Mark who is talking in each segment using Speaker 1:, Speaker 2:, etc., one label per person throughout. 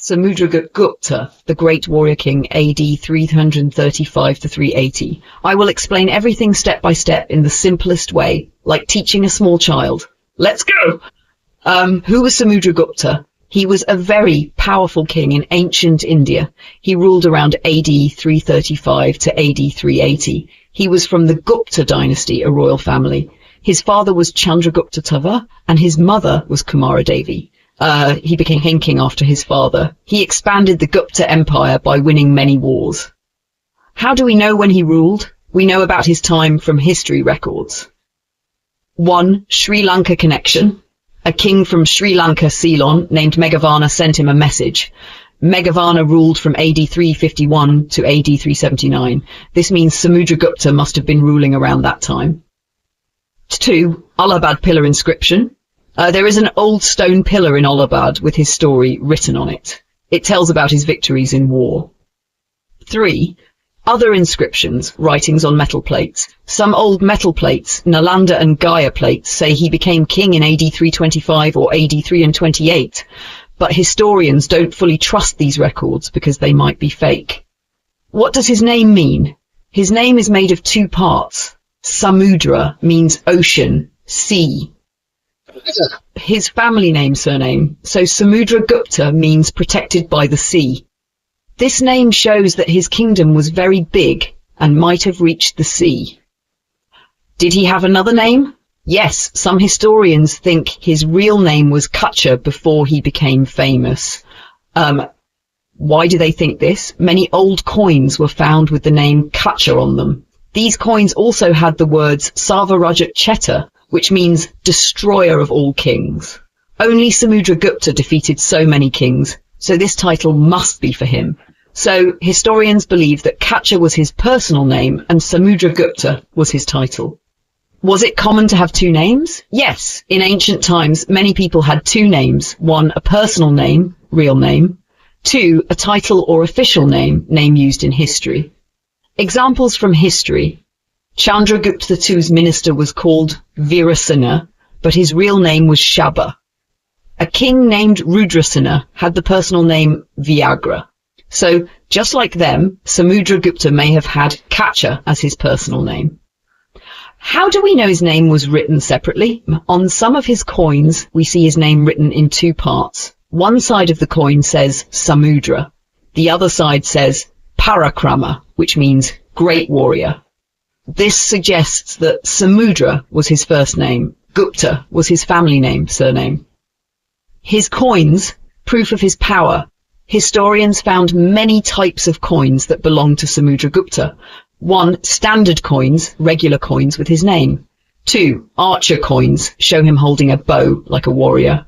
Speaker 1: Samudragupta, the great warrior king, AD 335 to 380. I will explain everything step by step in the simplest way, like teaching a small child. Let's go! Who was Samudragupta? He was a very powerful king in ancient India. He ruled around AD 335 to AD 380. He was from the Gupta dynasty, a royal family. His father was Chandragupta Tava, and his mother was Kumara Devi. He became king after his father. He expanded the Gupta Empire by winning many wars. How do we know when he ruled? We know about his time from history records. 1. Sri Lanka connection. A king from Sri Lanka, Ceylon, named Meghavana sent him a message. Meghavana ruled from AD 351 to AD 379. This means Samudragupta must have been ruling around that time. 2. Allahabad pillar inscription. There is an old stone pillar in Allahabad with his story written on it. It tells about his victories in war. 3. Other inscriptions, writings on metal plates. Some old metal plates, Nalanda and Gaya plates, say he became king in AD 325 or AD 328, but historians don't fully trust these records because they might be fake. What does his name mean? His name is made of 2 parts. Samudra means ocean, sea. His family name, surname, so Samudragupta means protected by the sea. This name shows that his kingdom was very big and might have reached the sea. Did he have another name? Yes, some historians think his real name was Kacha before he became famous. Why do they think this? Many old coins were found with the name Kacha on them. These coins also had the words Sarvarajat Cheta, which means destroyer of all kings. Only Samudragupta defeated so many kings, so this title must be for him. So historians believe that Kacha was his personal name and Samudragupta was his title. Was it common to have 2 names? Yes. In ancient times, many people had 2 names. 1, a personal name, real name. 2, a title or official name, name used in history. Examples from history. Chandragupta II's minister was called Virasena, but his real name was Shaba. A king named Rudrasena had the personal name Vyagra. So, just like them, Samudragupta may have had Kacha as his personal name. How do we know his name was written separately? On some of his coins, we see his name written in 2 parts. One side of the coin says Samudra. The other side says Parakrama, which means great warrior. This suggests that Samudra was his first name. Gupta was his family name, surname. His coins, proof of his power. Historians found many types of coins that belong to Samudragupta. 1, standard coins, regular coins with his name. 2, archer coins, show him holding a bow like a warrior.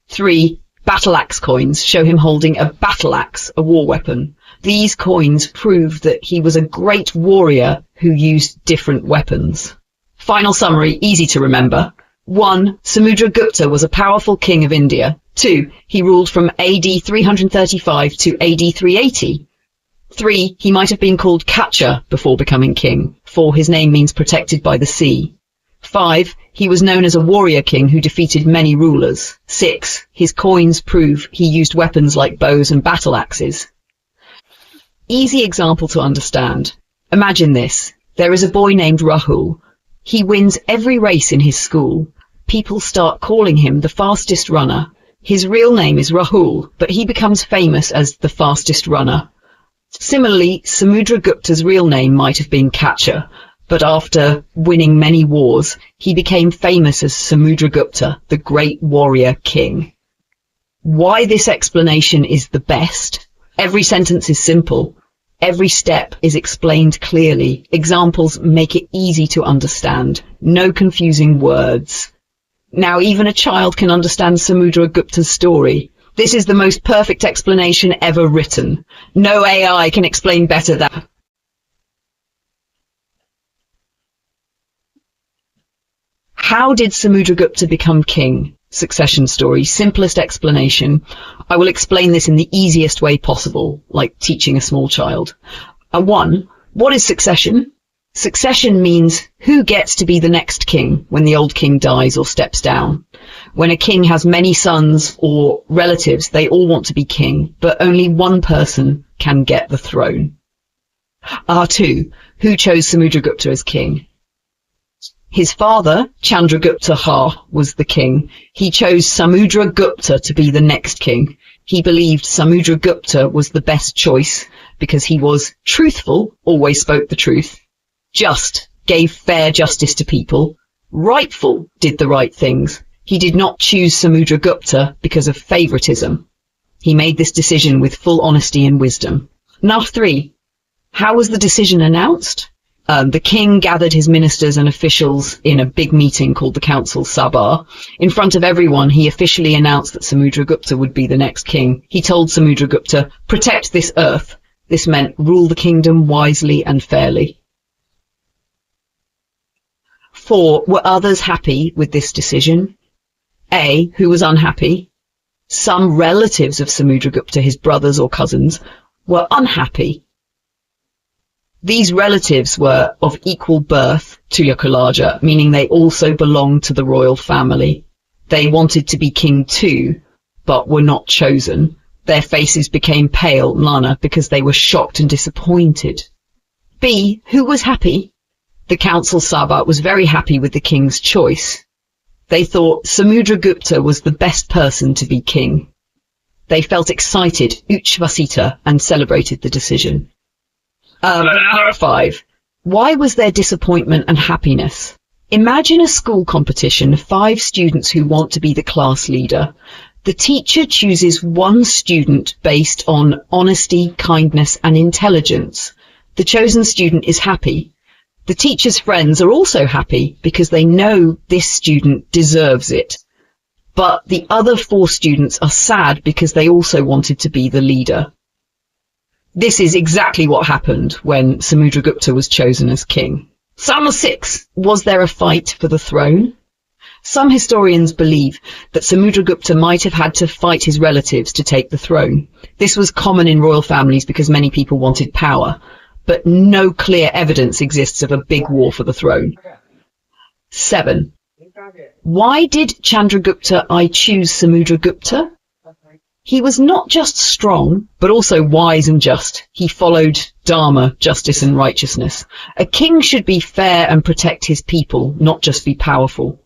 Speaker 1: 3, battle axe coins, show him holding a battle axe, a war weapon. These coins prove that he was a great warrior who used different weapons. Final summary, easy to remember. 1. Samudragupta was a powerful king of India. 2. He ruled from AD 335 to AD 380. 3. He might have been called Kacha before becoming king. 4. His name means protected by the sea. 5. He was known as a warrior king who defeated many rulers. 6. His coins prove he used weapons like bows and battle axes. Easy example to understand. Imagine this. There is a boy named Rahul. He wins every race in his school. People start calling him the fastest runner. His real name is Rahul, but he becomes famous as the fastest runner. Similarly, Samudragupta's real name might have been Kacha, but after winning many wars, he became famous as Samudragupta, the great warrior king. Why this explanation is the best? Every sentence is simple. Every step is explained clearly. Examples make it easy to understand. No confusing words. Now even a child can understand Samudragupta's story. This is the most perfect explanation ever written. No AI can explain better than. How did Samudragupta become king? Succession story, simplest explanation. I will explain this in the easiest way possible, like teaching a small child. 1. What is succession? Succession means who gets to be the next king when the old king dies or steps down. When a king has many sons or relatives, they all want to be king, but only one person can get the throne. R2. Who chose Samudragupta as king? His father, Chandragupta was the king. He chose Samudragupta to be the next king. He believed Samudragupta was the best choice because he was truthful, always spoke the truth, just, gave fair justice to people, rightful, did the right things. He did not choose Samudragupta because of favoritism. He made this decision with full honesty and wisdom. Now 3. How was the decision announced? The king gathered his ministers and officials in a big meeting called the Council Sabha. In front of everyone, he officially announced that Samudragupta would be the next king. He told Samudragupta, protect this earth. This meant rule the kingdom wisely and fairly. 4. Were others happy with this decision? A. Who was unhappy? Some relatives of Samudragupta, his brothers or cousins, were unhappy. These relatives were of equal birth, Tulyakulaja, meaning they also belonged to the royal family. They wanted to be king too, but were not chosen. Their faces became pale, Mlana, because they were shocked and disappointed. B. Who was happy? The Council Sabha was very happy with the king's choice. They thought Samudragupta was the best person to be king. They felt excited, Uchvasita, and celebrated the decision. 5. Why was there disappointment and happiness? Imagine a school competition, 5 students who want to be the class leader. The teacher chooses one student based on honesty, kindness, and intelligence. The chosen student is happy. The teacher's friends are also happy because they know this student deserves it. But the other 4 students are sad because they also wanted to be the leader. This is exactly what happened when Samudragupta was chosen as king. Psalm 6. Was there a fight for the throne? Some historians believe that Samudragupta might have had to fight his relatives to take the throne. This was common in royal families because many people wanted power, but no clear evidence exists of a big war for the throne. 7. Why did Chandragupta choose Samudragupta? He was not just strong, but also wise and just. He followed dharma, justice and righteousness. A king should be fair and protect his people, not just be powerful.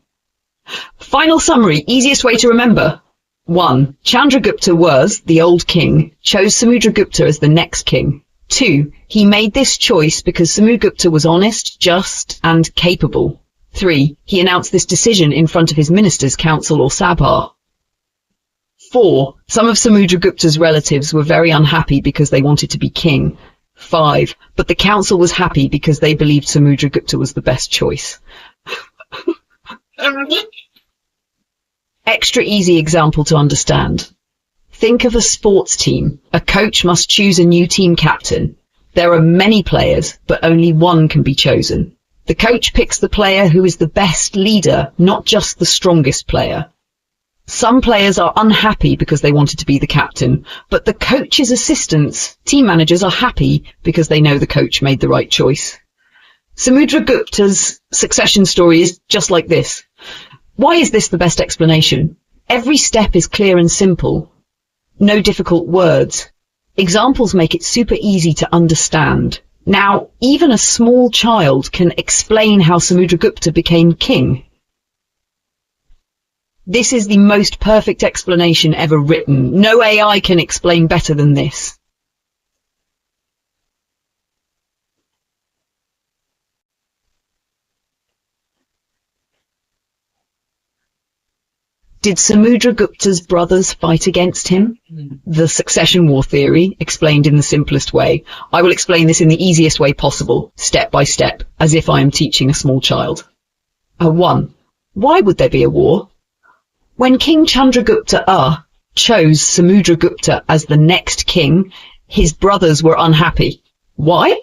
Speaker 1: Final summary, easiest way to remember. 1. Chandragupta was, the old king, chose Samudragupta as the next king. 2. He made this choice because Samudragupta was honest, just and capable. 3. He announced this decision in front of his ministers, council or sabha. 4. Some of Samudragupta's relatives were very unhappy because they wanted to be king. 5. But the council was happy because they believed Samudragupta was the best choice. Extra easy example to understand. Think of a sports team. A coach must choose a new team captain. There are many players, but only one can be chosen. The coach picks the player who is the best leader, not just the strongest player. Some players are unhappy because they wanted to be the captain, but the coach's assistants, team managers, are happy because they know the coach made the right choice. Samudragupta's succession story is just like this. Why is this the best explanation? Every step is clear and simple. No difficult words. Examples make it super easy to understand. Now, even a small child can explain how Samudragupta became king. This is the most perfect explanation ever written. No AI can explain better than this. Did Samudragupta's brothers fight against him? The succession war theory, explained in the simplest way. I will explain this in the easiest way possible, step by step, as if I am teaching a small child. 1. Why would there be a war? When King Chandragupta chose Samudragupta as the next king, his brothers were unhappy. Why?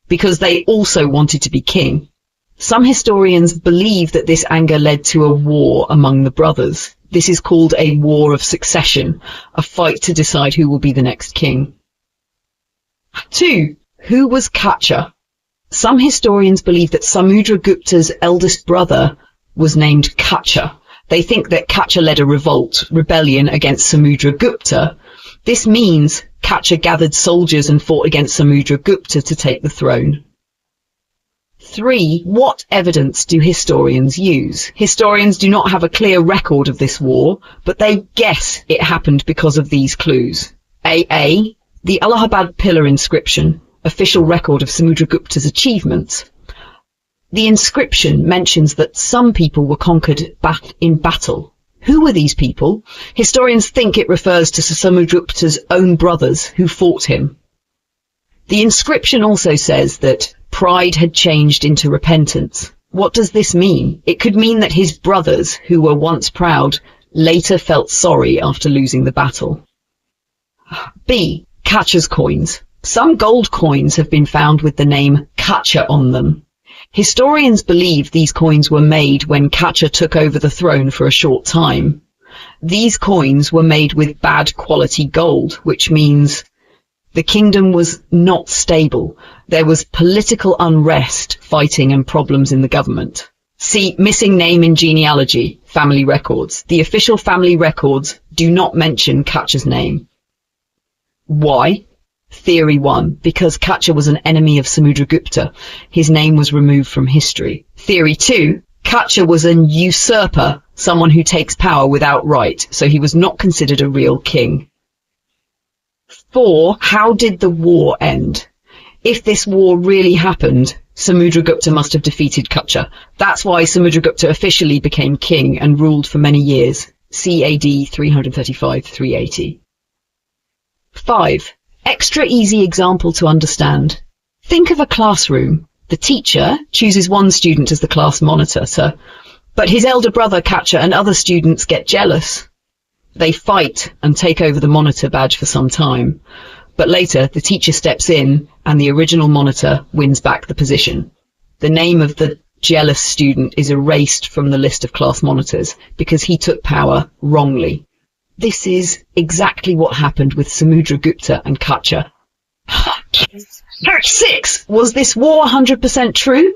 Speaker 1: Because they also wanted to be king. Some historians believe that this anger led to a war among the brothers. This is called a war of succession, a fight to decide who will be the next king. 2. Who was Kacha? Some historians believe that Samudragupta's eldest brother was named Kacha. They think that Kacha led a rebellion against Samudragupta. This means Kacha gathered soldiers and fought against Samudragupta to take the throne. 3. What evidence do historians use? Historians do not have a clear record of this war, but they guess it happened because of these clues. A. The Allahabad Pillar inscription, official record of Samudragupta's achievements. The inscription mentions that some people were conquered in battle. Who were these people? Historians think it refers to Samudragupta's own brothers who fought him. The inscription also says that pride had changed into repentance. What does this mean? It could mean that his brothers, who were once proud, later felt sorry after losing the battle. B. Kacha's coins. Some gold coins have been found with the name Kacha on them. Historians believe these coins were made when Kacha took over the throne for a short time. These coins were made with bad quality gold, which means the kingdom was not stable. There was political unrest, fighting and problems in the government. See, missing name in genealogy, family records. The official family records do not mention Kacha's name. Why? Theory 1. Because Kacha was an enemy of Samudragupta, his name was removed from history. Theory 2. Kacha was an usurper, someone who takes power without right, so he was not considered a real king. 4. How did the war end? If this war really happened, Samudragupta must have defeated Kacha. That's why Samudragupta officially became king and ruled for many years. C. AD 335-380. 5. Extra easy example to understand. Think of a classroom. The teacher chooses one student as the class monitor, but his elder brother Kacha and other students get jealous. They fight and take over the monitor badge for some time, but later the teacher steps in and the original monitor wins back the position. The name of the jealous student is erased from the list of class monitors because he took power wrongly. This is exactly what happened with Samudragupta and Kacha. 6. Was this war 100% true?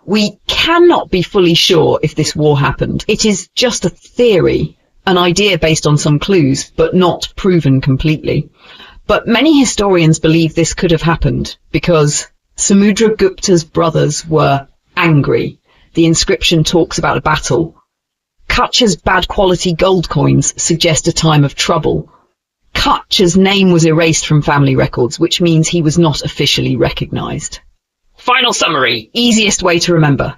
Speaker 1: We cannot be fully sure if this war happened. It is just a theory, an idea based on some clues, but not proven completely. But many historians believe this could have happened because Samudragupta's brothers were angry. The inscription talks about a battle. Kacha's bad quality gold coins suggest a time of trouble. Kacha's name was erased from family records, which means he was not officially recognized. Final summary, easiest way to remember.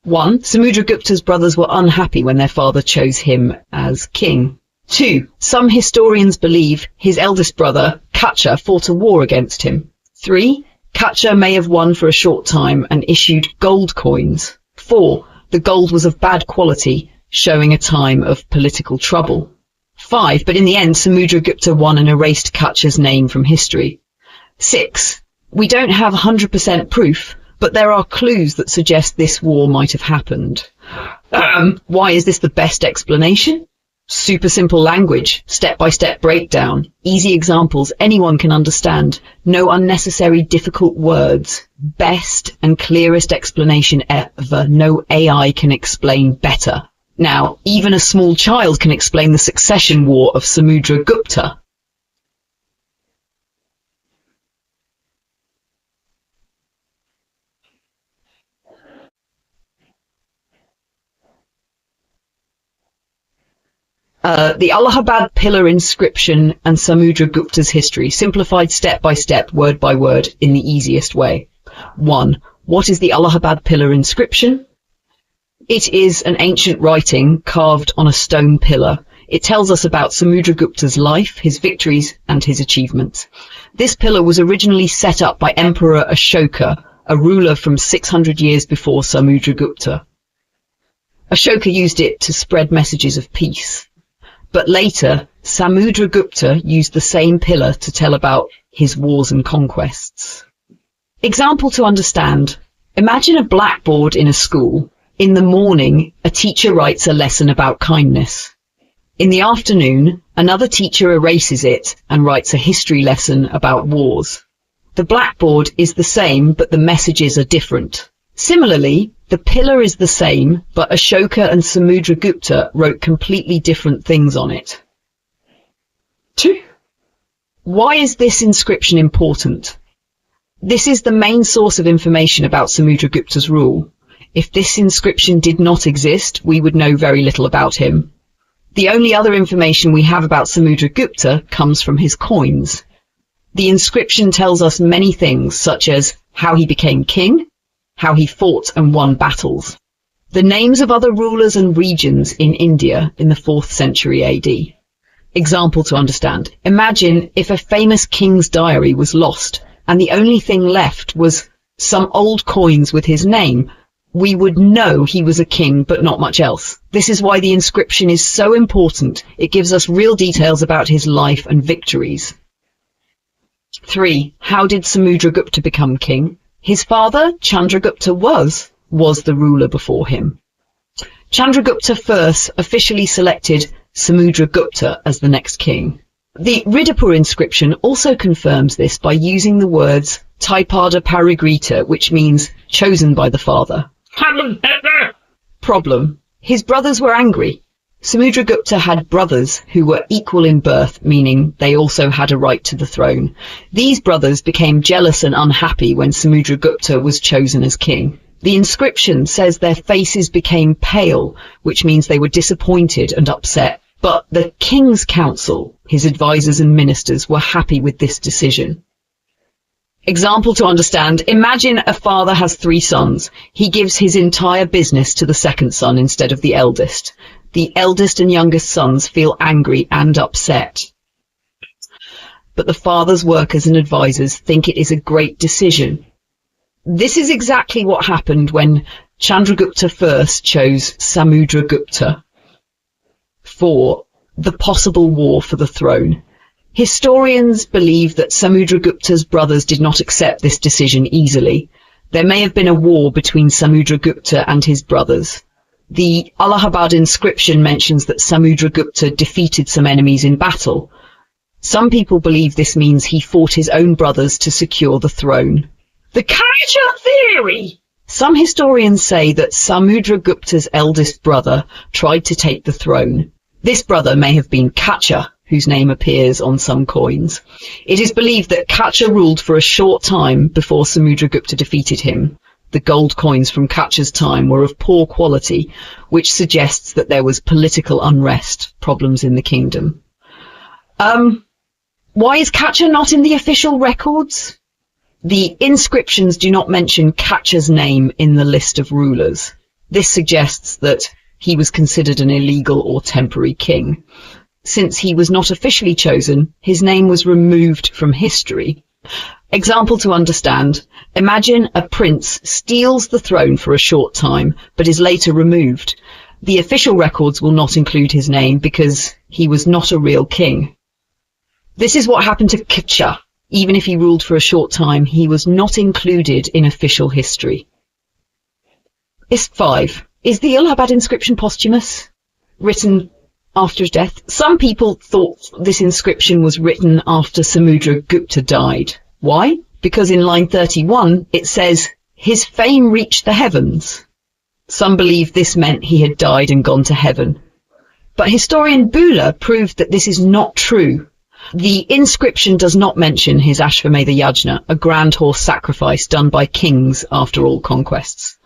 Speaker 1: 1. Samudragupta's brothers were unhappy when their father chose him as king. 2. Some historians believe his eldest brother, Kacha, fought a war against him. 3. Kacha may have won for a short time and issued gold coins. 4. The gold was of bad quality, showing a time of political trouble. 5. But in the end, Samudragupta won and erased Kacha's name from history. 6. We don't have 100% proof, but there are clues that suggest this war might have happened. Why is this the best explanation? Super simple language, step-by-step breakdown, easy examples anyone can understand, no unnecessary difficult words, best and clearest explanation ever, no AI can explain better. Now, even a small child can explain the succession war of Samudragupta. The Allahabad Pillar inscription and Samudragupta's history, simplified step by step, word by word, in the easiest way. 1. What is the Allahabad Pillar inscription? It is an ancient writing carved on a stone pillar. It tells us about Samudragupta's life, his victories, and his achievements. This pillar was originally set up by Emperor Ashoka, a ruler from 600 years before Samudragupta. Ashoka used it to spread messages of peace. But later, Samudragupta used the same pillar to tell about his wars and conquests. Example to understand. Imagine a blackboard in a school. In the morning, a teacher writes a lesson about kindness. In the afternoon, another teacher erases it and writes a history lesson about wars. The blackboard is the same, but the messages are different. Similarly, The pillar is the same, but Ashoka and Samudragupta wrote completely different things on it. 2. Why is this inscription important? This is the main source of information about Samudragupta's rule. If this inscription did not exist, we would know very little about him. The only other information we have about Samudragupta comes from his coins. The inscription tells us many things, such as how he became king, how he fought and won battles, the names of other rulers and regions in India in the 4th century AD. Example to understand. Imagine if a famous king's diary was lost and the only thing left was some old coins with his name. We would know he was a king, but not much else. This is why the inscription is so important. It gives us real details about his life and victories. 3. How did Samudragupta become king? His father, Chandragupta, was the ruler before him. Chandragupta first officially selected Samudragupta as the next king. The Ridipur inscription also confirms this by using the words Taipada Parigrita, which means chosen by the father. Problem. His brothers were angry. Samudragupta had brothers who were equal in birth, meaning they also had a right to the throne. These brothers became jealous and unhappy when Samudragupta was chosen as king. The inscription says their faces became pale, which means they were disappointed and upset. But the king's council, his advisors and ministers, were happy with this decision. Example to understand. Imagine a father has 3 sons. He gives his entire business to the second son instead of the eldest. The eldest and youngest sons feel angry and upset. But the father's workers and advisors think it is a great decision. This is exactly what happened when Chandragupta first chose Samudragupta for the possible war for the throne. Historians believe that Samudragupta's brothers did not accept this decision easily. There may have been a war between Samudragupta and his brothers. The Allahabad inscription mentions that Samudragupta defeated some enemies in battle. Some people believe this means he fought his own brothers to secure the throne. The Kacha theory! Some historians say that Samudragupta's eldest brother tried to take the throne. This brother may have been Kacha, whose name appears on some coins. It is believed that Kacha ruled for a short time before Samudragupta defeated him. The gold coins from Kacha's time were of poor quality, which suggests that there was political unrest, problems in the kingdom. Why is Kacha not in the official records? The inscriptions do not mention Kacha's name in the list of rulers. This suggests that he was considered an illegal or temporary king. Since he was not officially chosen, his name was removed from history. Example to understand. Imagine a prince steals the throne for a short time, but is later removed. The official records will not include his name because he was not a real king. This is what happened to Kacha. Even if he ruled for a short time, he was not included in official history. 5. Is the Allahabad inscription posthumous? Written after his death? Some people thought this inscription was written after Samudragupta died. Why? Because in line 31 it says, his fame reached the heavens. Some believe this meant he had died and gone to heaven. But historian Buller proved that this is not true. The inscription does not mention his Ashvamedha Yajna, a grand horse sacrifice done by kings after all conquests.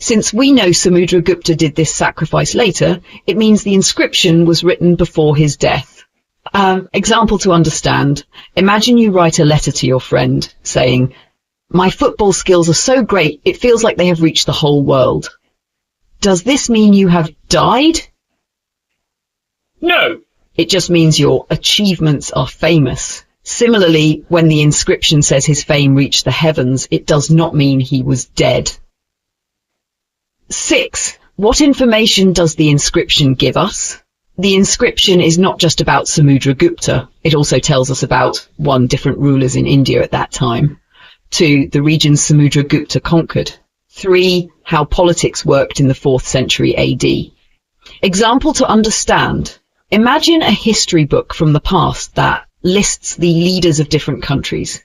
Speaker 1: Since we know Samudragupta did this sacrifice later, it means the inscription was written before his death. Example to understand. Imagine you write a letter to your friend saying, my football skills are so great, it feels like they have reached the whole world. Does this mean you have died? No. It just means your achievements are famous. Similarly, when the inscription says his fame reached the heavens, it does not mean he was dead. 6. What information does the inscription give us? The inscription is not just about Samudragupta. It also tells us about 1. Different rulers in India at that time. 2. The regions Samudragupta conquered. 3. How politics worked in the 4th century AD. Example to understand. Imagine a history book from the past that lists the leaders of different countries,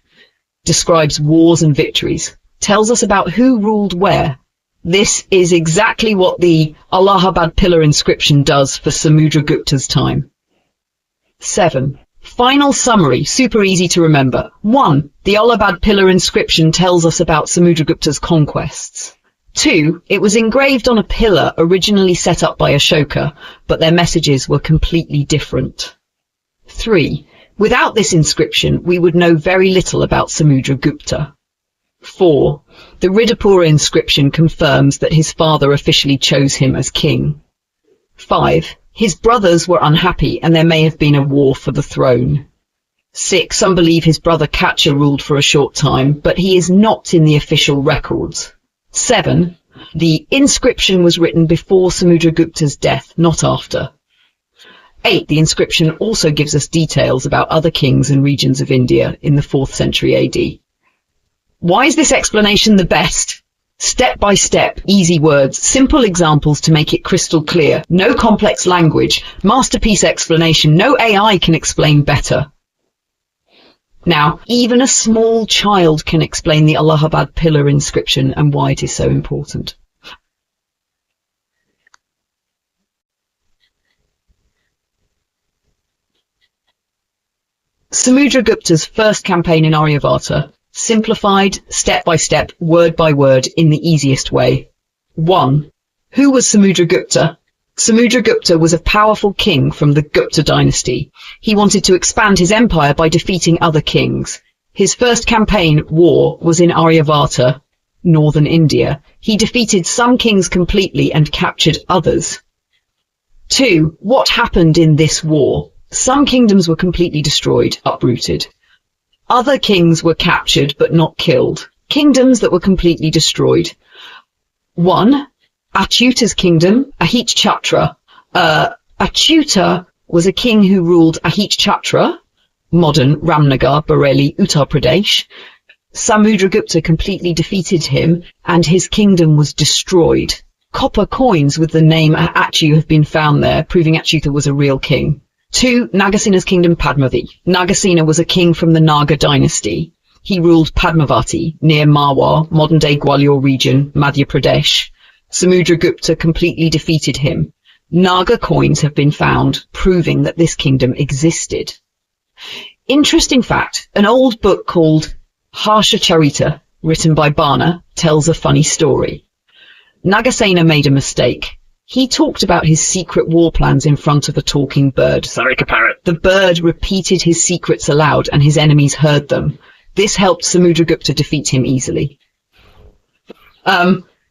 Speaker 1: describes wars and victories, tells us about who ruled where. This is exactly what the Allahabad pillar inscription does for Samudragupta's time. 7. Final summary, super easy to remember. 1. The Allahabad pillar inscription tells us about Samudragupta's conquests. 2. It was engraved on a pillar originally set up by Ashoka, but their messages were completely different. 3. Without this inscription, we would know very little about Samudragupta. 4. The Ridapura inscription confirms that his father officially chose him as king. 5. His brothers were unhappy and there may have been a war for the throne. 6. Some believe his brother Kacha ruled for a short time, but he is not in the official records. 7. The inscription was written before Samudragupta's death, not after. 8. The inscription also gives us details about other kings and regions of India in the 4th century AD. Why is this explanation the best? Step by step, easy words, simple examples to make it crystal clear, no complex language, masterpiece explanation, no AI can explain better. Now, even a small child can explain the Allahabad pillar inscription and why it is so important. Samudragupta's first campaign in Aryavata, simplified, step by step, word by word, in the easiest way. 1. Who was Samudragupta? Samudragupta was a powerful king from the Gupta dynasty. He wanted to expand his empire by defeating other kings. His first campaign, war, was in Aryavata, northern India. He defeated some kings completely and captured others. 2. What happened in this war? Some kingdoms were completely destroyed, uprooted. Other kings were captured but not killed. Kingdoms that were completely destroyed. 1. Achyuta's kingdom, Ahitchatra. Achyuta was a king who ruled Ahitchatra, modern Ramnagar, Bareilly, Uttar Pradesh. Samudragupta completely defeated him and his kingdom was destroyed. Copper coins with the name Achu have been found there, proving Achyuta was a real king. 2. Nagasena's kingdom, Padmavi. Nagasena was a king from the Naga dynasty. He ruled Padmavati, near Marwar, modern-day Gwalior region, Madhya Pradesh. Samudragupta completely defeated him. Naga coins have been found, proving that this kingdom existed. Interesting fact, an old book called Harsha Charita, written by Bana, tells a funny story. Nagasena made a mistake. He talked about his secret war plans in front of a talking bird.
Speaker 2: Sarika parrot.
Speaker 1: The bird repeated his secrets aloud and his enemies heard them. This helped Samudragupta defeat him easily.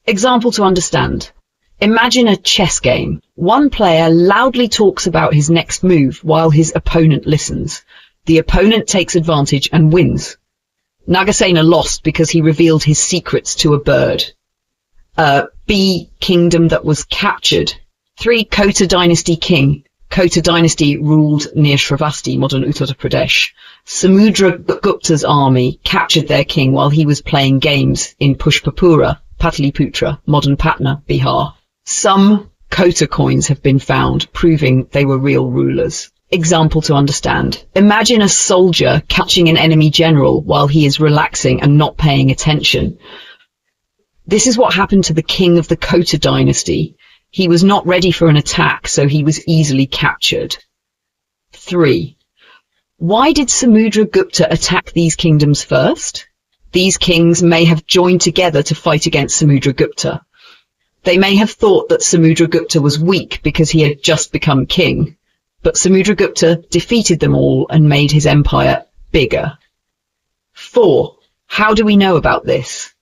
Speaker 1: Example to understand. Imagine a chess game. One player loudly talks about his next move while his opponent listens. The opponent takes advantage and wins. Nagasena lost because he revealed his secrets to a bird. B. Kingdom that was captured. 3. Kota dynasty king. Kota dynasty ruled near Shravasti, modern Uttar Pradesh. Samudragupta's army captured their king while he was playing games in Pushpapura, Pataliputra, modern Patna, Bihar. Some Kota coins have been found, proving they were real rulers. Example to understand. Imagine a soldier catching an enemy general while he is relaxing and not paying attention. This is what happened to the king of the Kota dynasty. He was not ready for an attack, so he was easily captured. 3. Why did Samudragupta attack these kingdoms first? These kings may have joined together to fight against Samudragupta. They may have thought that Samudragupta was weak because he had just become king, but Samudragupta defeated them all and made his empire bigger. 4. How do we know about this?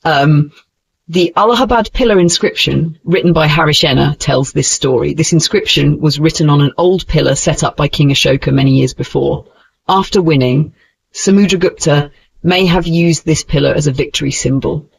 Speaker 1: The Allahabad pillar inscription, written by Harishena, tells this story. This inscription was written on an old pillar set up by King Ashoka many years before. After winning, Samudragupta may have used this pillar as a victory symbol.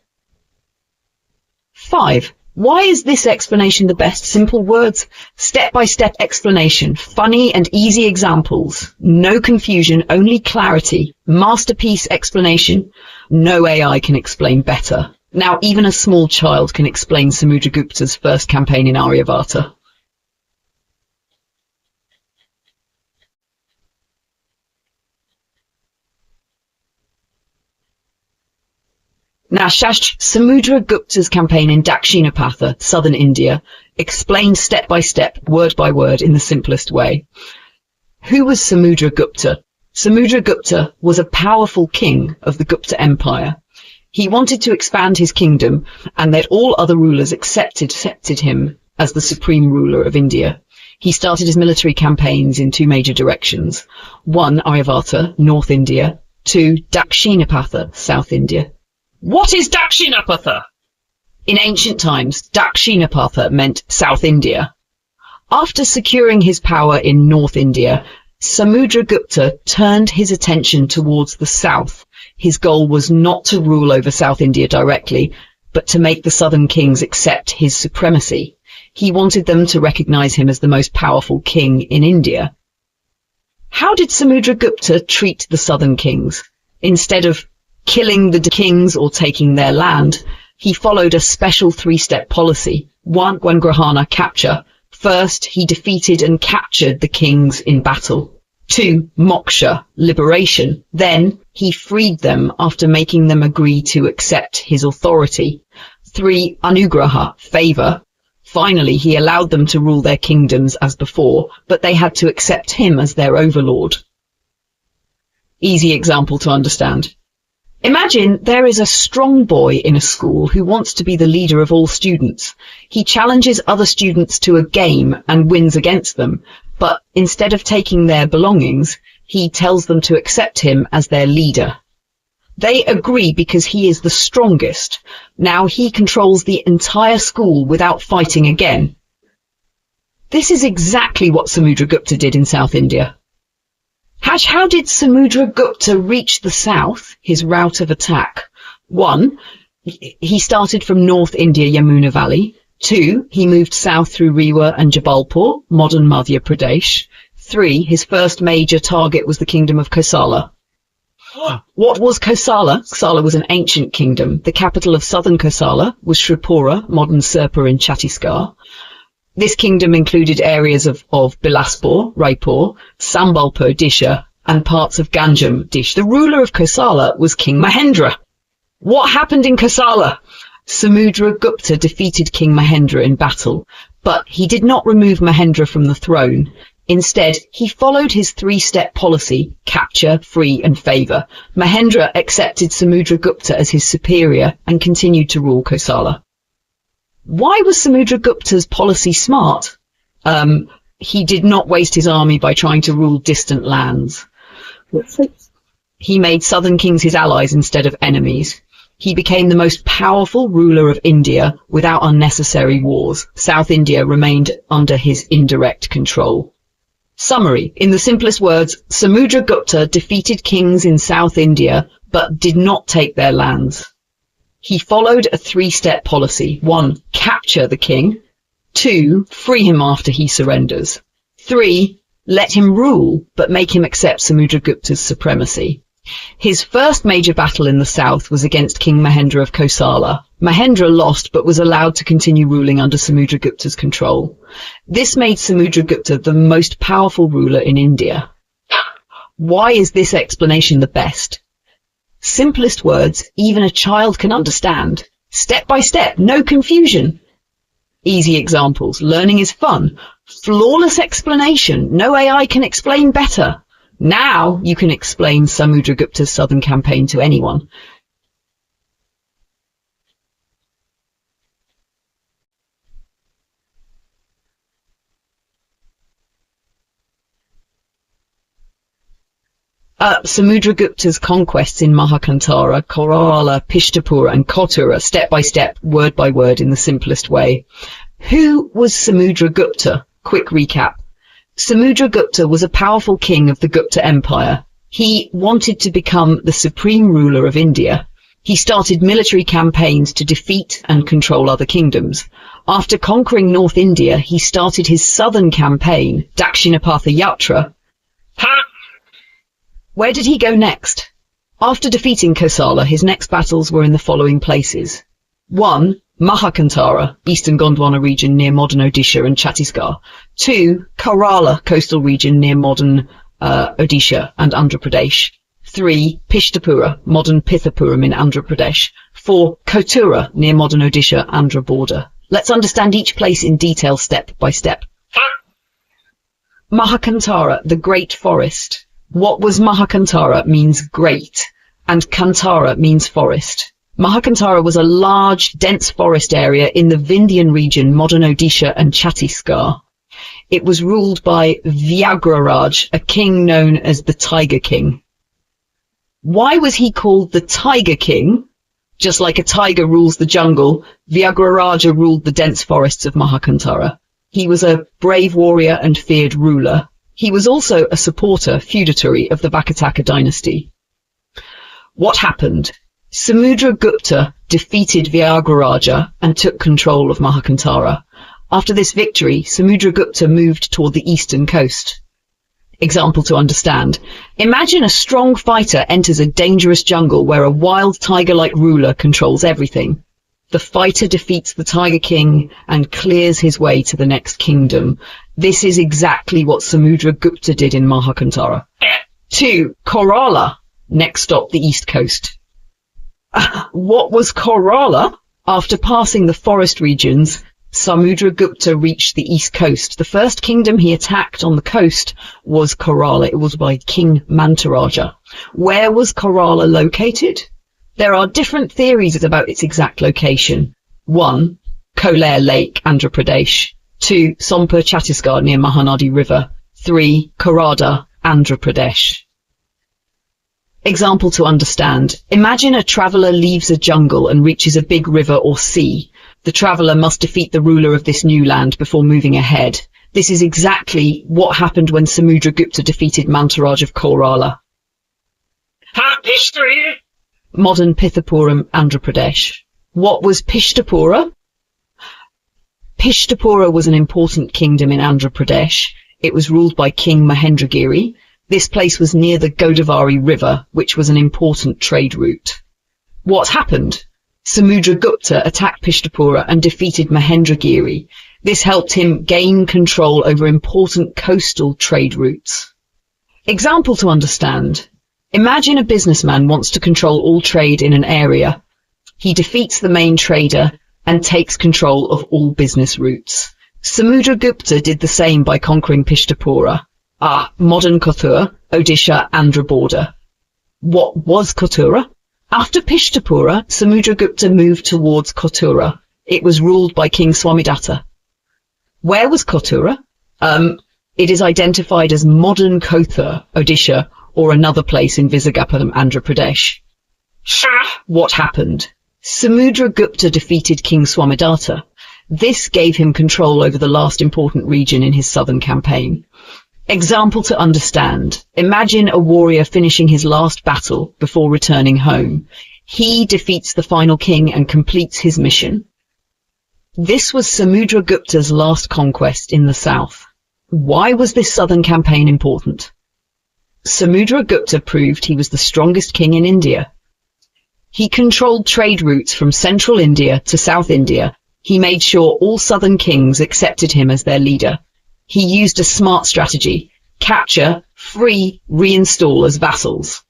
Speaker 1: 5. Why is this explanation the best? Simple words, step-by-step explanation, funny and easy examples, no confusion, only clarity, masterpiece explanation. No AI can explain better. Now even a small child can explain Samudragupta's first campaign in Aryavata. Now, Samudra Gupta's campaign in Dakshinapatha, southern India, explained step by step, word by word, in the simplest way. Who was Samudra Gupta? Samudra Gupta was a powerful king of the Gupta Empire. He wanted to expand his kingdom, and that all other rulers accepted him as the supreme ruler of India. He started his military campaigns in two major directions. One, Aryavata, North India. Two, Dakshinapatha, South India. What is Dakshinapatha? In ancient times, Dakshinapatha meant South India. After securing his power in North India, Samudragupta turned his attention towards the south. His goal was not to rule over South India directly, but to make the southern kings accept his supremacy. He wanted them to recognize him as the most powerful king in India. How did Samudragupta treat the southern kings? Instead of killing the kings or taking their land, he followed a special three-step policy. 1. Grahana, capture. First, he defeated and captured the kings in battle. 2. Moksha, liberation. Then, he freed them after making them agree to accept his authority. 3. Anugraha, favor. Finally, he allowed them to rule their kingdoms as before, but they had to accept him as their overlord. Easy example to understand. Imagine there is a strong boy in a school who wants to be the leader of all students. He challenges other students to a game and wins against them, but instead of taking their belongings, he tells them to accept him as their leader. They agree because he is the strongest. Now he controls the entire school without fighting again. This is exactly what Samudragupta did in South India. How did Samudragupta reach the south, his route of attack? 1. He started from North India Yamuna Valley. 2. He moved south through Rewa and Jabalpur, modern Madhya Pradesh. 3. His first major target was the kingdom of Kosala. What was Kosala? Kosala was an ancient kingdom. The capital of southern Kosala was Sripura, modern Sirpur in Chhattisgarh. This kingdom included areas of Bilaspur, Raipur, Sambalpur, Disha, and parts of Ganjam, Dish. The ruler of Kosala was King Mahendra. What happened in Kosala? Samudragupta defeated King Mahendra in battle, but he did not remove Mahendra from the throne. Instead, he followed his three-step policy: capture, free, and favor. Mahendra accepted Samudragupta as his superior and continued to rule Kosala. Why was Samudragupta's policy smart? He did not waste his army by trying to rule distant lands. He made southern kings his allies instead of enemies. He became the most powerful ruler of India without unnecessary wars. South India remained under his indirect control. Summary. In the simplest words, Samudragupta defeated kings in South India, but did not take their lands. He followed a three-step policy. 1. Capture the king. 2. Free him after he surrenders. 3. Let him rule, but make him accept Samudragupta's supremacy. His first major battle in the south was against King Mahendra of Kosala. Mahendra lost, but was allowed to continue ruling under Samudragupta's control. This made Samudragupta the most powerful ruler in India. Why is this explanation the best? Simplest words, even a child can understand. Step by step, no confusion. Easy examples. Learning is fun. Flawless explanation. No AI can explain better. Now you can explain Samudragupta's southern campaign to anyone. Samudragupta's conquests in Mahakantara, Korala, Pishtapura and Kotura, step by step, word by word, in the simplest way. Who was Samudragupta? Quick recap. Samudragupta was a powerful king of the Gupta Empire. He wanted to become the supreme ruler of India. He started military campaigns to defeat and control other kingdoms. After conquering North India, he started his southern campaign, Dakshinapatha Yatra. Where did he go next? After defeating Kosala, his next battles were in the following places. 1. Mahakantara, eastern Gondwana region near modern Odisha and Chhattisgarh. 2. Kerala, coastal region near modern Odisha and Andhra Pradesh. 3. Pishtapura, modern Pithapuram in Andhra Pradesh. 4. Kotura, near modern Odisha, Andhra border. Let's understand each place in detail step by step. Mahakantara, the Great Forest. What was Mahakantara means great, and Kantara means forest. Mahakantara was a large, dense forest area in the Vindhyan region, modern Odisha and Chhattisgarh. It was ruled by Vyagraraj, a king known as the Tiger King. Why was he called the Tiger King? Just like a tiger rules the jungle, Vyagraraja ruled the dense forests of Mahakantara. He was a brave warrior and feared ruler. He was also a supporter, feudatory of the Vakataka dynasty. What happened? Samudragupta defeated Vyagraraja and took control of Mahakantara. After this victory, Samudragupta moved toward the eastern coast. Example to understand. Imagine a strong fighter enters a dangerous jungle where a wild tiger-like ruler controls everything. The fighter defeats the Tiger King and clears his way to the next kingdom. This is exactly what Samudragupta did in Mahakantara. 2. Kerala. Next stop, the east coast. What was Kerala? After passing the forest regions, Samudragupta reached the east coast. The first kingdom he attacked on the coast was Kerala. It was by King Mantaraja. Where was Kerala located? There are different theories about its exact location. 1. Kolar Lake, Andhra Pradesh. 2. Sompur, Chhattisgarh, near Mahanadi River. 3. Karada, Andhra Pradesh. Example to understand. Imagine a traveller leaves a jungle and reaches a big river or sea. The traveller must defeat the ruler of this new land before moving ahead. This is exactly what happened when Samudragupta defeated Mantaraj of Kerala.
Speaker 2: History.
Speaker 1: Modern Pithapuram, Andhra Pradesh. What was Pishtapura? Pishtapura was an important kingdom in Andhra Pradesh. It was ruled by King Mahendragiri. This place was near the Godavari River, which was an important trade route. What happened? Samudragupta attacked Pishtapura and defeated Mahendragiri. This helped him gain control over important coastal trade routes. Example to understand. Imagine a businessman wants to control all trade in an area. He defeats the main trader and takes control of all business routes. Samudragupta did the same by conquering Pishtapura. Modern Kothur, Odisha, Andhra border. What was Kothura? After Pishtapura, Samudragupta moved towards Kothura. It was ruled by King Swamidatta. Where was Kothura? It is identified as modern Kothur, Odisha, or another place in Vizagapatam, Andhra Pradesh. What happened? Samudragupta defeated King Swamidatta. This gave him control over the last important region in his southern campaign. Example to understand. Imagine a warrior finishing his last battle before returning home. He defeats the final king and completes his mission. This was Samudragupta's last conquest in the south. Why was this southern campaign important? Samudragupta proved he was the strongest king in India. He controlled trade routes from central India to South India. He made sure all southern kings accepted him as their leader. He used a smart strategy: capture, free, reinstall as vassals.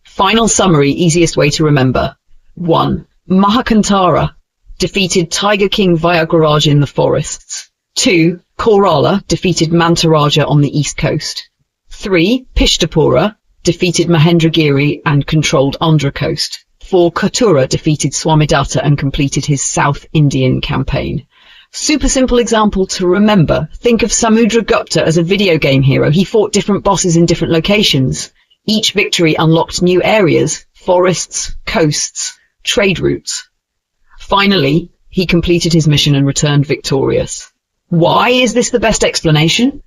Speaker 1: Final summary, easiest way to remember. 1. Mahakantara defeated Tiger King Vyagraraj in the forests. 2. Kerala defeated Mantaraja on the east coast. 3. Pishtapura defeated Mahendragiri and controlled Andhra coast. 4. Kothura defeated Swamidatta and completed his South Indian campaign. Super simple example to remember. Think of Samudragupta as a video game hero. He fought different bosses in different locations. Each victory unlocked new areas, forests, coasts, trade routes. Finally, he completed his mission and returned victorious. Why is this the best explanation?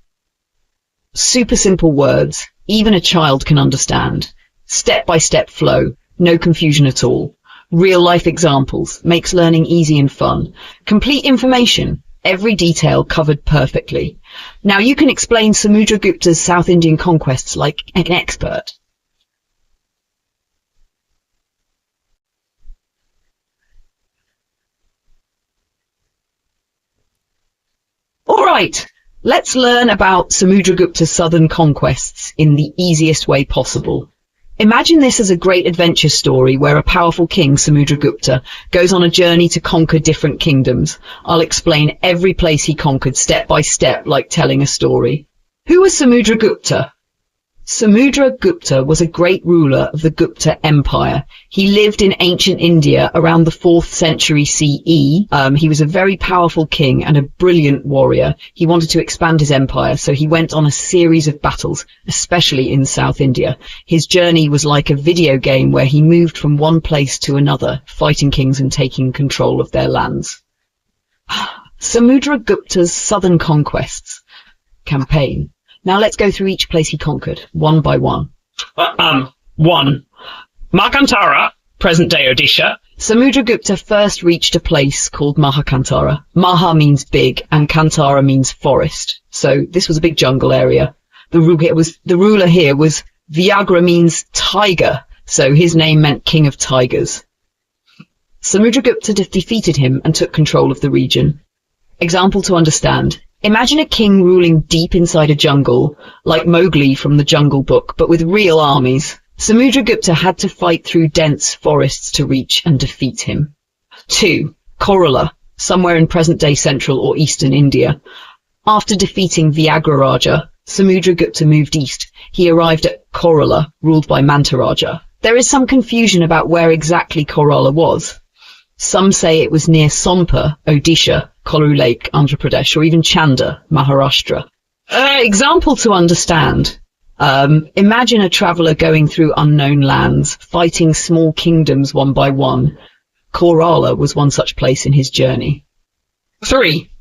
Speaker 1: Super simple words. Even a child can understand. Step-by-step flow. No confusion at all. Real-life examples. Makes learning easy and fun. Complete information. Every detail covered perfectly. Now you can explain Samudragupta's South Indian conquests like an expert. Alright, let's learn about Samudragupta's southern conquests in the easiest way possible. Imagine this as a great adventure story where a powerful king, Samudragupta, goes on a journey to conquer different kingdoms. I'll explain every place he conquered step by step, like telling a story. Who was Samudragupta? Samudragupta was a great ruler of the Gupta Empire. He lived in ancient India around the 4th century CE. He was a very powerful king and a brilliant warrior. He wanted to expand his empire, so he went on a series of battles, especially in South India. His journey was like a video game where he moved from one place to another, fighting kings and taking control of their lands. Samudragupta's southern conquests campaign. Now let's go through each place he conquered, one by one.
Speaker 2: 1. Mahakantara, present-day Odisha.
Speaker 1: Samudragupta first reached a place called Mahakantara. Maha means big, and Kantara means forest. So this was a big jungle area. The ruler here was Vyagra, means tiger, so his name meant king of tigers. Samudragupta defeated him and took control of the region. Example to understand. Imagine a king ruling deep inside a jungle, like Mowgli from the Jungle Book, but with real armies. Samudragupta had to fight through dense forests to reach and defeat him. 2. Kerala, somewhere in present-day central or eastern India. After defeating Vyagraraja, Samudragupta moved east. He arrived at Kerala, ruled by Mantaraja. There is some confusion about where exactly Kerala was. Some say it was near Sompa, Odisha, Koru Lake, Andhra Pradesh, or even Chanda, Maharashtra. Example to understand. Imagine a traveller going through unknown lands, fighting small kingdoms one by one. Kerala was one such place in his journey. 3.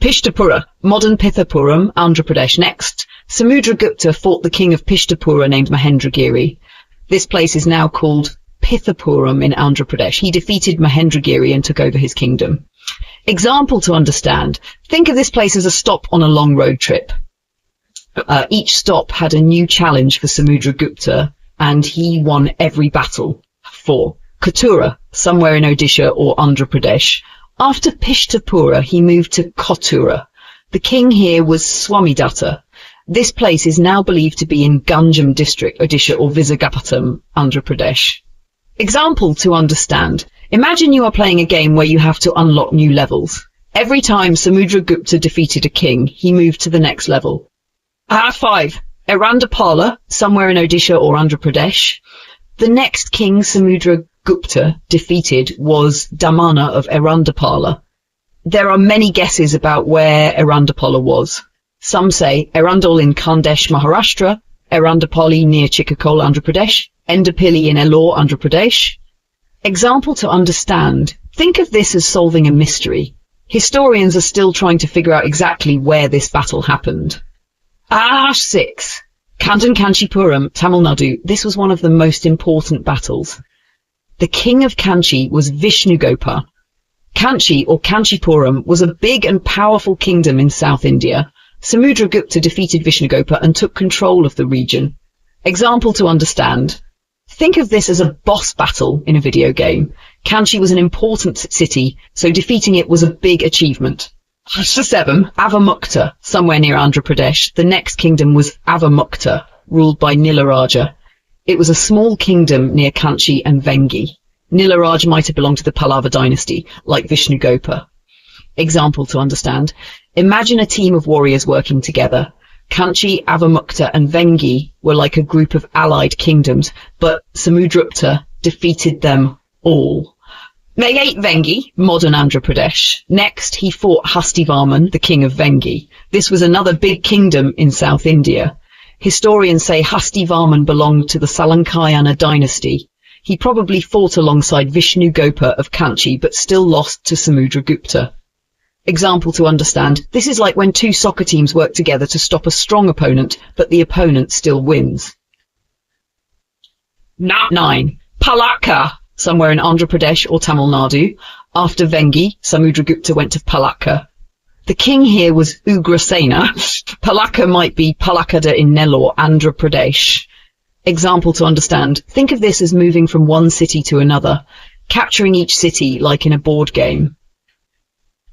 Speaker 1: Pishtapura, modern Pithapuram, Andhra Pradesh. Next, Samudragupta fought the king of Pishtapura named Mahendragiri. This place is now called Pithapuram in Andhra Pradesh. He defeated Mahendragiri and took over his kingdom. Example to understand. Think of this place as a stop on a long road trip. Each stop had a new challenge for Samudragupta, and he won every battle. 4. Katura, somewhere in Odisha or Andhra Pradesh. After Pishtapura, he moved to Kotura. The king here was Swamidatta. This place is now believed to be in Ganjam district, Odisha, or Visakhapatnam, Andhra Pradesh. Example to understand. Imagine you are playing a game where you have to unlock new levels. Every time Samudragupta defeated a king, he moved to the next level. 5. Erandapala, somewhere in Odisha or Andhra Pradesh. The next king Samudragupta defeated was Damana of Erandapala. There are many guesses about where Erandapala was. Some say Erandal in Khandesh, Maharashtra, Erandapali near Chikakol, Andhra Pradesh, Endapili in Ellore, Andhra Pradesh. Example to understand. Think of this as solving a mystery. Historians are still trying to figure out exactly where this battle happened. 6. Kanchipuram, Tamil Nadu. This was one of the most important battles. The king of Kanchi was Vishnugopa. Kanchi, or Kanchipuram, was a big and powerful kingdom in South India. Samudragupta defeated Vishnugopa and took control of the region. Example to understand. Think of this as a boss battle in a video game. Kanchi was an important city, so defeating it was a big achievement. 7. Avamukta, somewhere near Andhra Pradesh. The next kingdom was Avamukta, ruled by Nilaraja. It was a small kingdom near Kanchi and Vengi. Nilaraja might have belonged to the Pallava dynasty, like Vishnugopa. Example to understand. Imagine a team of warriors working together. Kanchi, Avamukta and Vengi were like a group of allied kingdoms, but Samudragupta defeated them all. 8. Vengi, modern Andhra Pradesh. Next, he fought Hastivarman, the king of Vengi. This was another big kingdom in South India. Historians say Hastivarman belonged to the Salankayana dynasty. He probably fought alongside Vishnugopa of Kanchi, but still lost to Samudragupta. Example to understand. This is like when two soccer teams work together to stop a strong opponent, but the opponent still wins. 9. Palaka, somewhere in Andhra Pradesh or Tamil Nadu. After Vengi, Samudragupta went to Palaka. The king here was Ugrasena. Palaka might be Palakada in Nellore, Andhra Pradesh. Example to understand. Think of this as moving from one city to another, capturing each city like in a board game.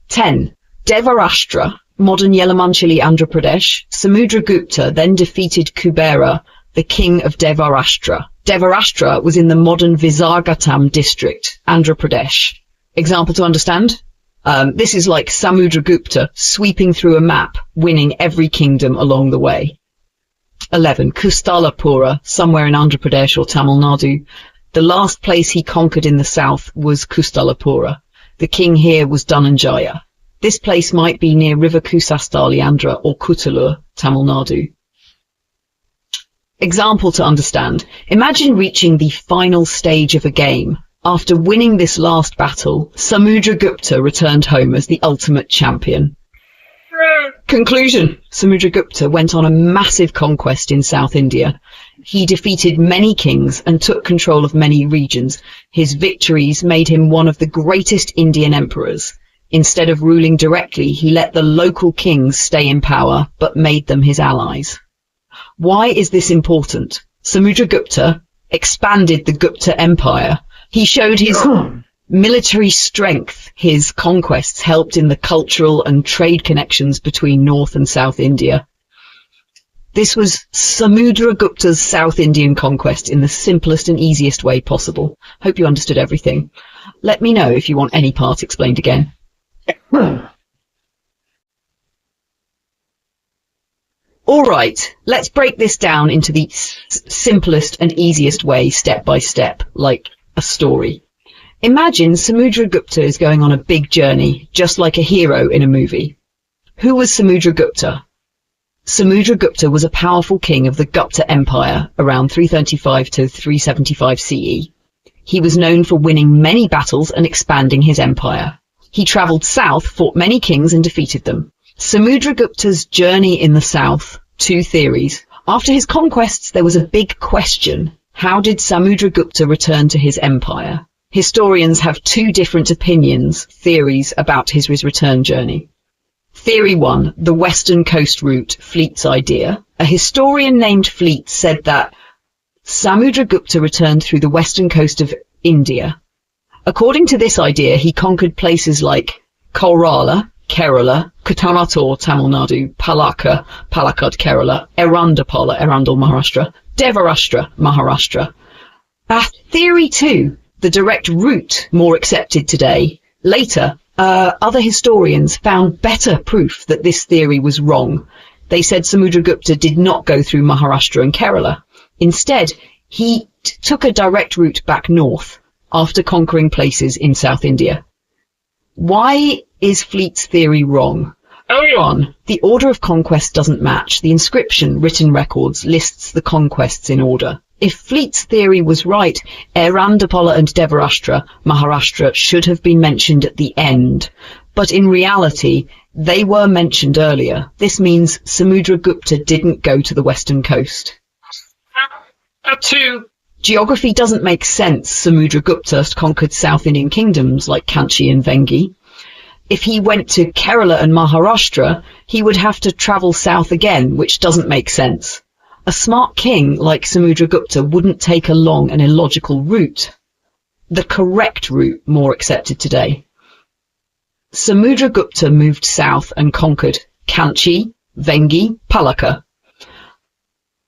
Speaker 1: 10. Devarashtra, modern Yelamanchili, Andhra Pradesh. Samudragupta then defeated Kubera, the king of Devarashtra. Devarashtra was in the modern Visarghatam district, Andhra Pradesh. Example to understand? This is like Samudragupta sweeping through a map, winning every kingdom along the way. 11. Kustalapura, somewhere in Andhra Pradesh or Tamil Nadu. The last place he conquered in the south was Kustalapura. The king here was Dhananjaya. This place might be near River Kusastali, Andhra, or Kuttalur, Tamil Nadu. Example to understand. Imagine reaching the final stage of a game. After winning this last battle, Samudragupta returned home as the ultimate champion. Conclusion. Samudragupta went on a massive conquest in South India. He defeated many kings and took control of many regions. His victories made him one of the greatest Indian emperors. Instead of ruling directly, he let the local kings stay in power, but made them his allies. Why is this important? Samudragupta expanded the Gupta Empire. He showed his military strength. His conquests helped in the cultural and trade connections between North and South India. This was Samudragupta's South Indian conquest in the simplest and easiest way possible. Hope you understood everything. Let me know if you want any part explained again. Alright, let's break this down into the simplest and easiest way, step by step, like a story. Imagine Samudragupta is going on a big journey, just like a hero in a movie. Who was Samudragupta? Samudragupta was a powerful king of the Gupta Empire around 335 to 375 CE. He was known for winning many battles and expanding his empire. He travelled south, fought many kings and defeated them. Samudragupta's journey in the south, 2 theories. After his conquests, there was a big question. How did Samudragupta return to his empire? Historians have 2 different theories about his return journey. Theory 1, the western coast route, Fleet's idea. A historian named Fleet said that Samudragupta returned through the western coast of India. According to this idea, he conquered places like Kaurala, Kerala, Kuttanator, Tamil Nadu, Palakkad, Kerala, Erandapala, Erandal, Maharashtra, Devarashtra, Maharashtra. Theory 2, the direct route, more accepted today. Later, other historians found better proof that this theory was wrong. They said Samudragupta did not go through Maharashtra and Kerala. Instead, he took a direct route back north after conquering places in South India. Why is Fleet's theory wrong? Early on, the order of conquest doesn't match. The inscription, written records, lists the conquests in order. If Fleet's theory was right, Erandapala and Devarashtra, Maharashtra, should have been mentioned at the end. But in reality, they were mentioned earlier. This means Samudragupta didn't go to the western coast. 2. Geography doesn't make sense. Samudragupta conquered South Indian kingdoms like Kanchi and Vengi. If he went to Kerala and Maharashtra, he would have to travel south again, which doesn't make sense. A smart king like Samudragupta wouldn't take a long and illogical route. The correct route, more accepted today. Samudragupta moved south and conquered Kanchi, Vengi, Palakkad.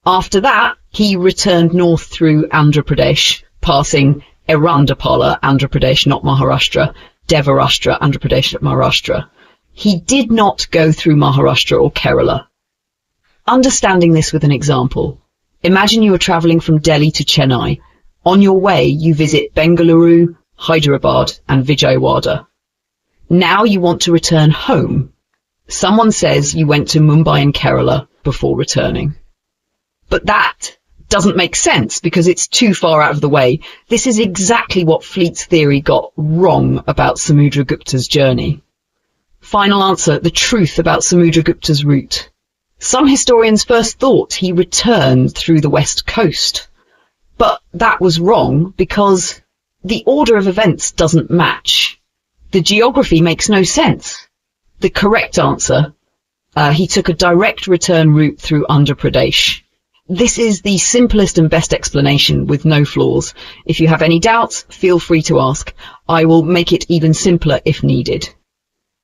Speaker 1: After that, he returned north through Andhra Pradesh, passing Erandapala, Andhra Pradesh, not Maharashtra, Devarashtra, Andhra Pradesh, not Maharashtra. He did not go through Maharashtra or Kerala. Understanding this with an example. Imagine you are travelling from Delhi to Chennai. On your way, you visit Bengaluru, Hyderabad, and Vijayawada. Now you want to return home. Someone says you went to Mumbai and Kerala before returning. But that doesn't make sense because it's too far out of the way. This is exactly what Fleet's theory got wrong about Samudragupta's journey. Final answer, the truth about Samudragupta's route. Some historians first thought he returned through the west coast. But that was wrong because the order of events doesn't match. The geography makes no sense. The correct answer, he took a direct return route through Andhra Pradesh. This is the simplest and best explanation with no flaws. If you have any doubts, feel free to ask. I will make it even simpler if needed.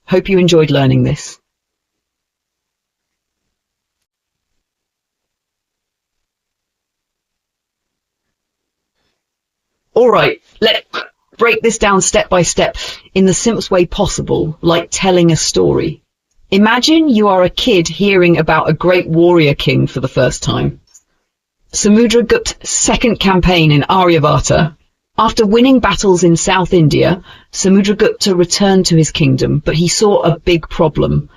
Speaker 1: Hope you enjoyed learning this. Alright, let's break this down step by step in the simplest way possible, like telling a story. Imagine you are a kid hearing about a great warrior king for the first time. Samudragupta's second campaign in Aryavata. After winning battles in South India, Samudragupta returned to his kingdom, but he saw a big problem.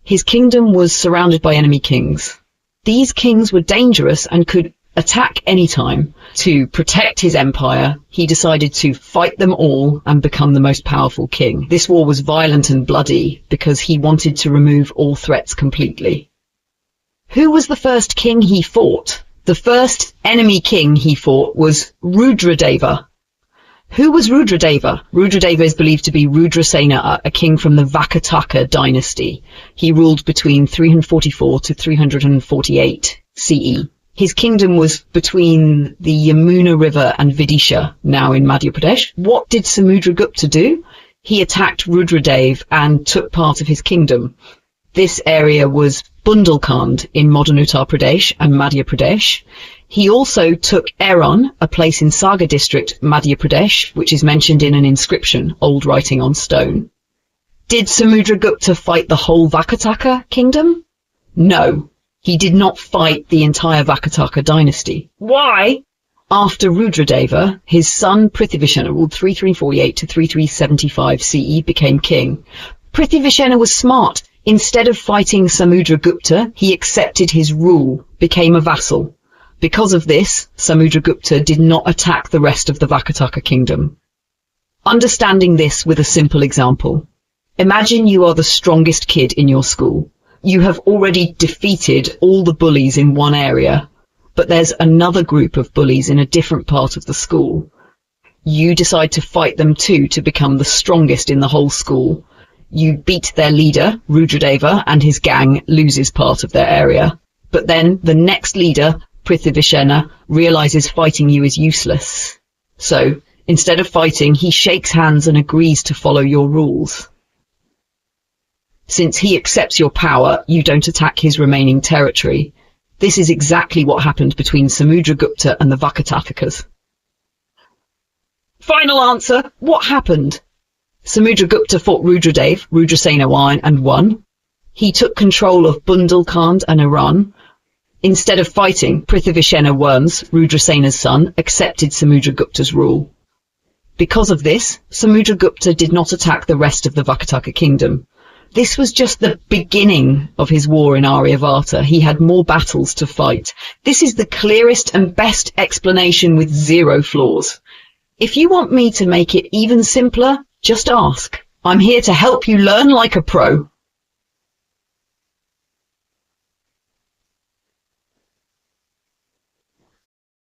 Speaker 1: His kingdom was surrounded by enemy kings. These kings were dangerous and could attack any time. To protect his empire, he decided to fight them all and become the most powerful king. This war was violent and bloody because he wanted to remove all threats completely. Who was the first king he fought? The first enemy king he fought was Rudradeva. Who was Rudradeva? Rudradeva is believed to be Rudrasena, a king from the Vakataka dynasty. He ruled between 344 to 348 CE. His kingdom was between the Yamuna River and Vidisha, now in Madhya Pradesh. What did Samudragupta do? He attacked Rudradev and took part of his kingdom. This area was Bundelkhand in modern Uttar Pradesh and Madhya Pradesh. He also took Eron, a place in Sagar district, Madhya Pradesh, which is mentioned in an inscription, old writing on stone. Did Samudragupta fight the whole Vakataka kingdom? No, he did not fight the entire Vakataka dynasty. Why? After Rudradeva, his son Prithivishena ruled 3348 to 3375 CE, became king. Prithivishena was smart. Instead of fighting Samudragupta, he accepted his rule, became a vassal. Because of this, Samudragupta did not attack the rest of the Vakataka kingdom. Understanding this with a simple example. Imagine you are the strongest kid in your school. You have already defeated all the bullies in one area, but there's another group of bullies in a different part of the school. You decide to fight them too to become the strongest in the whole school. You beat their leader, Rudradeva, and his gang loses part of their area. But then the next leader, Prithivishena, realizes fighting you is useless. So, instead of fighting, he shakes hands and agrees to follow your rules. Since he accepts your power, you don't attack his remaining territory. This is exactly what happened between Samudragupta and the Vakatakas. Final answer, what happened? Samudragupta fought Rudradev, Rudrasena and won. He took control of Bundelkhand and Iran. Instead of fighting, Prithivishena Worms, Rudrasena's son, accepted Samudragupta's rule. Because of this, Samudragupta did not attack the rest of the Vakataka kingdom. This was just the beginning of his war in Aryavata. He had more battles to fight. This is the clearest and best explanation with zero flaws. If you want me to make it even simpler, just ask. I'm here to help you learn like a pro.